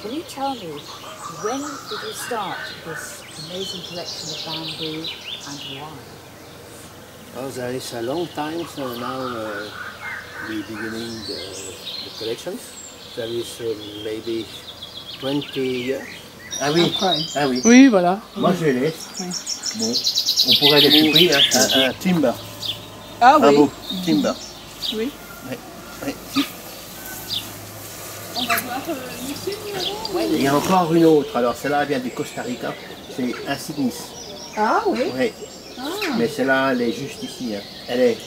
Can you tell me, when did you start this amazing collection of bamboo and why? Oh, there is a long time, so now we're beginning the collections. There is maybe 20 years. Ah oui, ah oui. Oui, voilà. Moi je les laisse. Oui. Bon, on pourrait les couper, hein. Un timber. Ah oui. Beau timber. Oui. Oui. Oui. On va voir ici, Il y a encore une autre, alors celle-là vient du Costa Rica, c'est Insignis. Ah oui. Oui. Ah. Mais celle-là, elle est juste ici. Hein. Elle est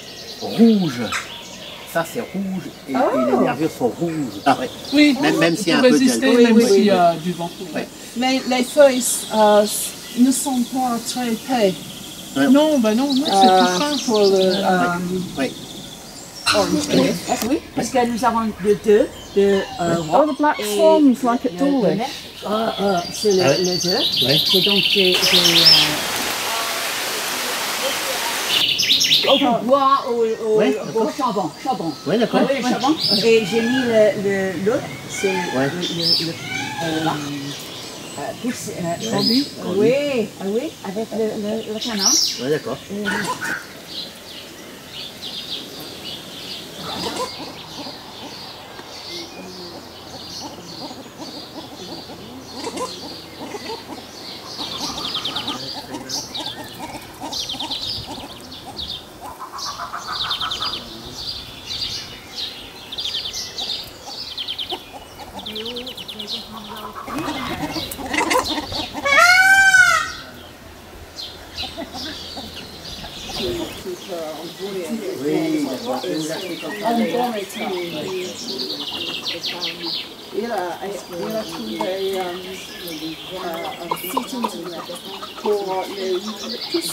rouge. Ça, c'est rouge et les nervures sont rouges. Ah, ouais. Oui, même s'il y a un pour peu de résister, gel. même s'il y a du vent. Ouais. Mais les feuilles ne sont pas très épais. Ouais. Non, ben non, c'est tout fin pour le... Oui. Oui, parce que nous avons deux de Oh, the black swans, like at Dawlish. c'est le deux. Oui. C'est donc bois au charbon. Oui, d'accord. Oui, le charbon. Et j'ai mis l'autre, c'est oui, avec le canon. Oui, d'accord. Oui, d'accord. Et vous l'achetez comme ça. Il a trouvé un site pour les eucalyptus.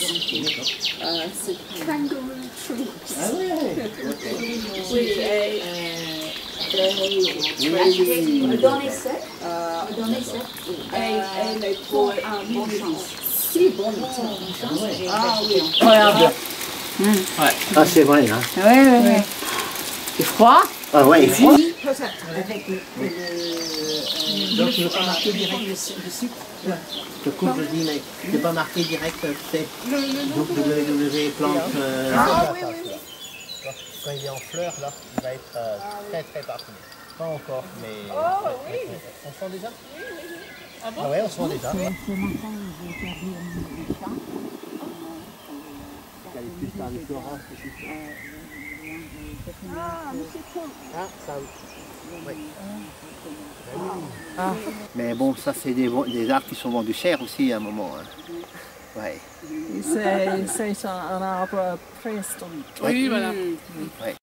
C'est kangaroo trees. Ah ouais. Oui, Me donner ça. et les pour un bon chance. Si bon chance. Ah oui. Regarde. Ouais. Ah, c'est vrai, hein. Oui. C'est froid. Ah ouais, il faut. Avec Donc, tu ne veux pas marquer direct le sucre? Je te coupe, je dis, mais tu ne veux pas marquer direct, c'est www.plante. Ah oui. Quand il est en fleurs, là, il va être très parfumé. Pas encore, mais... Oh oui. On sent déjà? Oui. Ah bon? Ah ouais, on sent déjà. Plus dans le Florence, Ah, mais c'est cool. ah, ça oui. Ah. Mais bon, ça c'est des arbres qui sont vendus cher aussi à un moment. Hein. Ouais. C'est un arbre préhistorique. Oui, voilà. Ouais.